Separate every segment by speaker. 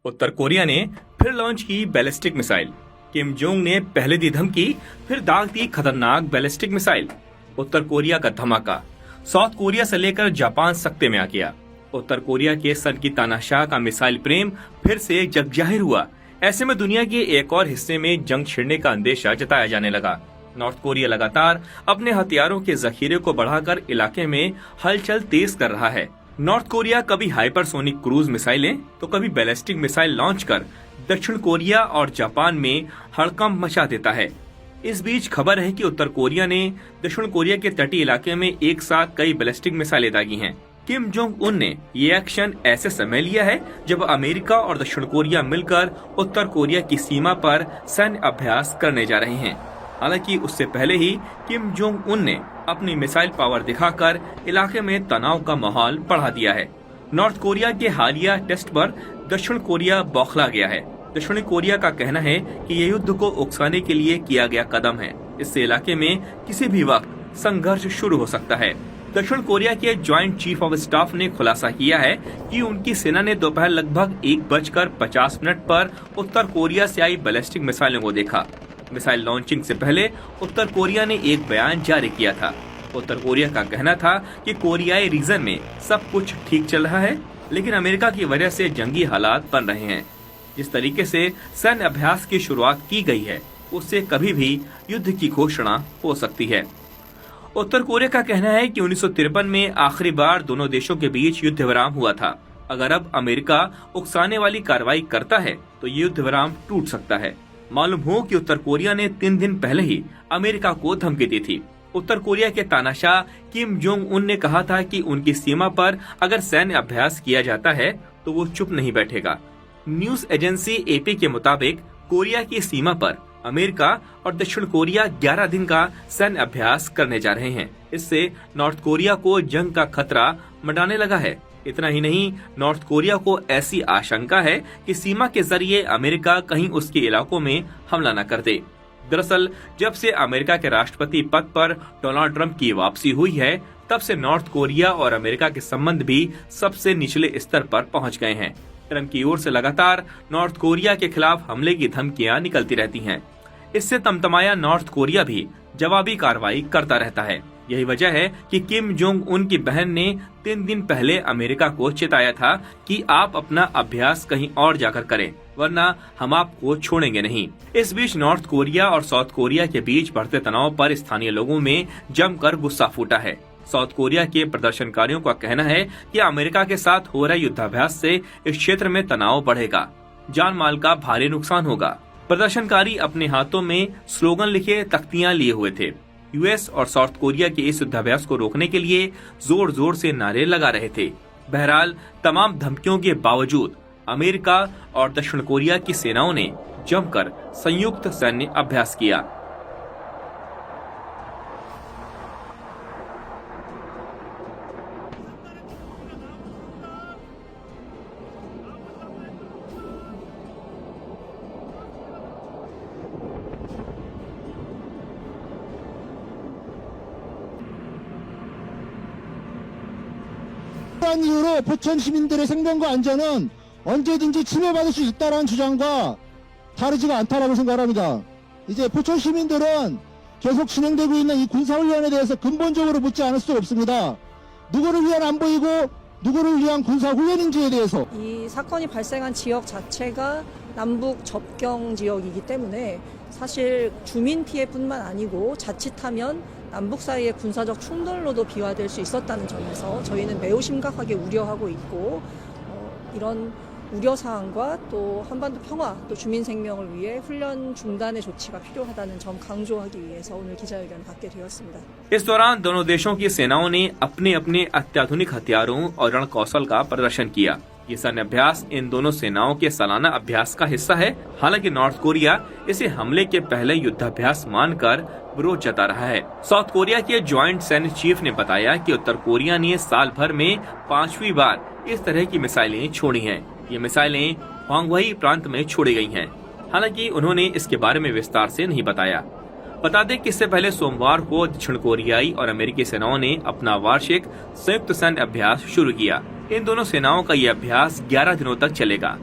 Speaker 1: उत्तर Korea ने फिर launch की बैलिस्टिक मिसाइल। किम जोंग ने पहले दी धमकी, फिर दाग दी खतरनाक बैलिस्टिक मिसाइल। उत्तर कोरिया का धमाका, साउथ कोरिया से लेकर जापान सकते में आ गया। उत्तर कोरिया के सन की तानाशाह का मिसाइल प्रेम फिर से जग जाहिर हुआ। ऐसे में दुनिया के एक और हिस्से में जंग छिड़ने का अंदेशा जताया जाने लगा। नॉर्थ कोरिया लगातार अपने हथियारों के जखीरे को बढ़ाकर इलाके में हलचल तेज कर रहा है। नॉर्थ कोरिया कभी हाइपरसोनिक क्रूज मिसाइलें तो कभी बैलिस्टिक मिसाइल लॉन्च कर दक्षिण कोरिया और जापान में हड़कंप मचा देता है। इस बीच खबर है कि उत्तर कोरिया ने दक्षिण कोरिया के तटीय इलाके में एक साथ कई बैलिस्टिक मिसाइलें दागी हैं। किम जोंग उन ने ये एक्शन ऐसे समय लिया है जब अमेरिका और दक्षिण कोरिया मिलकर उत्तर कोरिया की सीमा पर सैन्य अभ्यास करने जा रहे हैं। हालांकि उससे पहले ही किम जोंग उन ने अपनी मिसाइल पावर दिखाकर इलाके में तनाव का माहौल बढ़ा दिया है। नॉर्थ कोरिया के हालिया टेस्ट पर दक्षिण कोरिया बौखला गया है। दक्षिणी कोरिया का कहना है कि ये युद्ध को उकसाने के लिए किया गया कदम है। इससे इलाके में किसी भी वक्त संघर्ष शुरू हो सकता है। दक्षिण कोरिया के ज्वाइंट चीफ ऑफ स्टाफ ने खुलासा किया है कि उनकी सेना ने दोपहर लगभग 1:50 पर उत्तर कोरिया से आई बैलिस्टिक मिसाइलों को देखा। मिसाइल लॉन्चिंग से पहले उत्तर कोरिया ने एक बयान जारी किया था। उत्तर कोरिया का कहना था कि कोरियाई रीजन में सब कुछ ठीक चल रहा है, लेकिन अमेरिका की वजह से जंगी हालात बन रहे हैं। जिस तरीके से सैन्य अभ्यास की शुरुआत की गई है, उससे कभी भी युद्ध की घोषणा हो सकती है। उत्तर कोरिया का कहना है कि 1953 में आखिरी बार दोनों देशों के बीच युद्ध विराम हुआ था। अगर अब अमेरिका उकसाने वाली कार्रवाई करता है तो ये युद्ध विराम टूट सकता है। मालूम हो कि उत्तर कोरिया ने 3 दिन पहले ही अमेरिका को धमकी दी थी। उत्तर कोरिया के तानाशाह किम जोंग उन ने कहा था कि उनकी सीमा पर अगर सैन्य अभ्यास किया जाता है तो वो चुप नहीं बैठेगा। न्यूज एजेंसी एपी के मुताबिक कोरिया की सीमा पर अमेरिका और दक्षिण कोरिया 11 दिन का सैन्य अभ्यास करने जा रहे हैं। इससे नॉर्थ कोरिया को जंग का खतरा मंडाने लगा है। इतना ही नहीं, नॉर्थ कोरिया को ऐसी आशंका है कि सीमा के जरिए अमेरिका कहीं उसके इलाकों में हमला न कर दे। दरअसल जब से अमेरिका के राष्ट्रपति पद पर डोनाल्ड ट्रंप की वापसी हुई है, तब से नॉर्थ कोरिया और अमेरिका के संबंध भी सबसे निचले स्तर पर पहुंच गए हैं। ट्रंप की ओर से लगातार नॉर्थ कोरिया के खिलाफ हमले की धमकियां निकलती रहती हैं। इससे तमतमाया नॉर्थ कोरिया भी जवाबी कार्रवाई करता रहता है। यही वजह है कि किम जोंग उन की बहन ने 3 दिन पहले अमेरिका को चेताया था कि आप अपना अभ्यास कहीं और जाकर करें, वरना हम आपको छोड़ेंगे नहीं। इस बीच नॉर्थ कोरिया और साउथ कोरिया के बीच बढ़ते तनाव पर स्थानीय लोगों में जमकर गुस्सा फूटा है। साउथ कोरिया के प्रदर्शनकारियों का कहना है कि अमेरिका के साथ हो रहे युद्धाभ्यास से इस क्षेत्र में तनाव बढ़ेगा, जान माल का भारी नुकसान होगा। प्रदर्शनकारी अपने हाथों में स्लोगन लिखे तख्तियां लिए हुए थे। यूएस और साउथ कोरिया के इस युद्धाभ्यास को रोकने के लिए जोर जोर से नारे लगा रहे थे। बहरहाल तमाम धमकियों के बावजूद अमेरिका और दक्षिण कोरिया की सेनाओं ने जमकर संयुक्त सैन्य अभ्यास किया।
Speaker 2: 이후로 포천 시민들의 생명과 안전은 언제든지 침해받을 수 있다는 주장과 다르지가 않다라고 생각합니다. 이제 포천 시민들은 계속 진행되고 있는 이 군사훈련에 대해서 근본적으로 묻지 않을 수 없습니다. 누구를 위한 안보이고 누구를 위한 군사훈련인지에 대해서.
Speaker 3: 이 사건이 발생한 지역 자체가 남북 접경 지역이기 때문에 사실 주민 피해뿐만 아니고 자칫하면 남북 사이의 군사적 충돌로도 비화될 수 있었다는 점에서 저희는 매우 심각하게 우려하고 있고 이런 우려사항과 또 한반도 평화 또 주민 생명을 위해 훈련 중단의 조치가 필요하다는 점 강조하기 위해서 오늘 기자회견을 갖게 되었습니다.
Speaker 1: इस दौरान दोनों देशों की सेनाओं ने अपने अपने अत्याधुनिक हथियारों और रण कौशल का प्रदर्शन किया। ये सैन्य अभ्यास इन दोनों सेनाओं के सालाना अभ्यास का हिस्सा है। हालांकि नॉर्थ कोरिया इसे हमले के पहले युद्धाभ्यास मानकर विरोध जता रहा है। साउथ कोरिया के ज्वाइंट सैन्य चीफ ने बताया कि उत्तर कोरिया ने साल भर में 5वीं बार इस तरह की मिसाइलें छोड़ी हैं। ये मिसाइलें ह्वांगवई प्रांत में छोड़ी गई हैं। हालांकि उन्होंने इसके बारे में विस्तार से नहीं बताया। बता दें कि इससे पहले सोमवार को दक्षिण कोरियाई और अमेरिकी सेनाओं ने अपना वार्षिक संयुक्त सैन्य अभ्यास शुरू किया। इन दोनों सेनाओं का ये अभ्यास 11 दिनों तक चलेगा।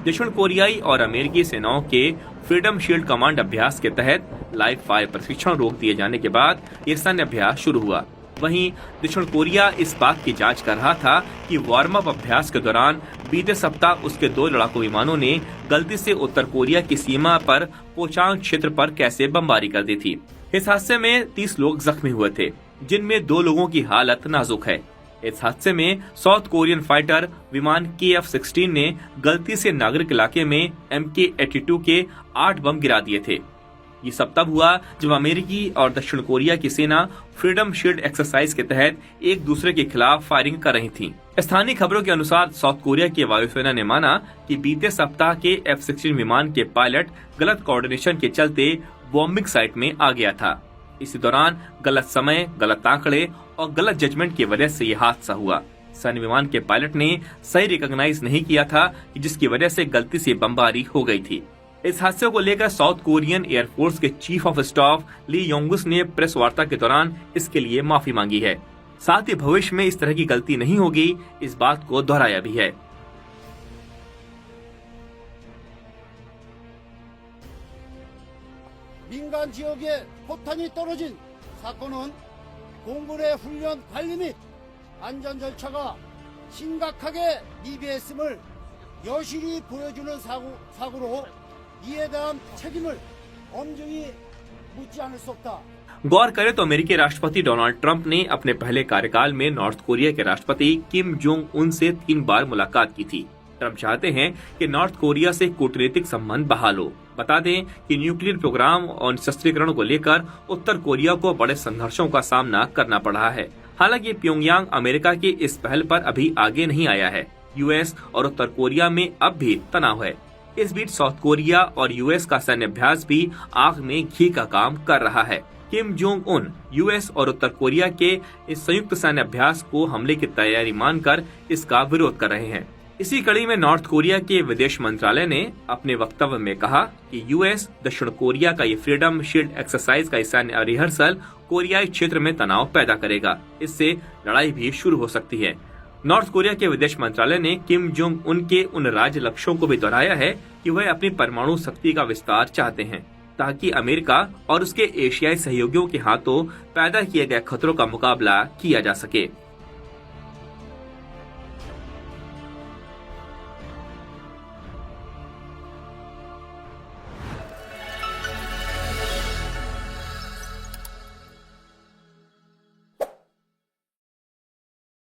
Speaker 1: दक्षिण कोरियाई और अमेरिकी सेनाओं के फ्रीडम शील्ड कमांड अभ्यास के तहत लाइव फायर प्रशिक्षण रोक दिए जाने के बाद ये सैन्य अभ्यास शुरू हुआ। वहीं दक्षिण कोरिया इस बात की जांच कर रहा था कि वार्म अप अभ्यास के दौरान बीते सप्ताह उसके 2 लड़ाकू विमानों ने गलती से उत्तर कोरिया की सीमा पर पोचांग क्षेत्र पर कैसे बमबारी कर दी थी। इस हादसे में 30 लोग जख्मी हुए थे, जिनमें 2 लोगों की हालत नाजुक है। इस हादसे में साउथ कोरियन फाइटर विमान KF-16 ने गलती से नागरिक इलाके में MK-82 के 8 बम गिरा दिए थे। ये सब तब हुआ जब अमेरिकी और दक्षिण कोरिया की सेना फ्रीडम शील्ड एक्सरसाइज के तहत एक दूसरे के खिलाफ फायरिंग कर रही थी। स्थानीय खबरों के अनुसार साउथ कोरिया की वायुसेना ने माना कि बीते सप्ताह के F-16 विमान के पायलट गलत कोऑर्डिनेशन के चलते बॉम्बिंग साइट में आ गया था। इसी दौरान गलत समय, गलत आंकड़े और गलत जजमेंट की वजह से यह हादसा हुआ। सैन्य विमान के पायलट ने सही रिकॉग्नाइज नहीं किया था, जिसकी वजह से गलती से बमबारी हो गई थी। इस हादसे को लेकर साउथ कोरियन एयरफोर्स के चीफ ऑफ स्टाफ ली योंगुस ने प्रेस वार्ता के दौरान इसके लिए माफी मांगी है। साथ ही भविष्य में इस तरह की गलती नहीं होगी, इस बात को दोहराया भी है।
Speaker 4: 민간 지역에 포탄이 떨어진 사건은 공군의 훈련 관리 및 안전 절차가 심각하게 미비했음을 여실히 보여주는 사고로 이에 대한 책임을 엄중히 묻지 않을 수 없다.
Speaker 1: गौर करें तो अमेरिकी राष्ट्रपति डोनाल्ड ट्रंप ने अपने पहले कार्यकाल में नॉर्थ कोरिया के राष्ट्रपति किम जोंग उन से 3 बार मुलाकात की थी। ट्रंप चाहते हैं कि नॉर्थ कोरिया से कूटनीतिक संबंध बहाल हो। बता दें कि न्यूक्लियर प्रोग्राम और शस्त्रीकरण को लेकर उत्तर कोरिया को बड़े संघर्षों का सामना करना पड़ रहा है। हालांकि प्योंगयांग अमेरिका की इस पहल पर अभी आगे नहीं आया है। यूएस और उत्तर कोरिया में अब भी तनाव है। इस बीच साउथ कोरिया और यूएस का सैन्य अभ्यास भी आग में घी का काम कर रहा है। किम जोंग उन यूएस और उत्तर कोरिया के इस संयुक्त सैन्य अभ्यास को हमले की तैयारी मानकर इसका विरोध कर रहे हैं। इसी कड़ी में नॉर्थ कोरिया के विदेश मंत्रालय ने अपने वक्तव्य में कहा कि यूएस दक्षिण कोरिया का ये फ्रीडम शील्ड एक्सरसाइज का सैन्य रिहर्सल कोरियाई क्षेत्र में तनाव पैदा करेगा। इससे लड़ाई भी शुरू हो सकती है। नॉर्थ कोरिया के विदेश मंत्रालय ने किम जोंग उन के उन राज्य लक्ष्यों को भी दोहराया है कि वह अपनी परमाणु शक्ति का विस्तार चाहते हैं, ताकि अमेरिका और उसके एशियाई सहयोगियों के हाथों पैदा किए गए खतरों का मुकाबला किया जा सके।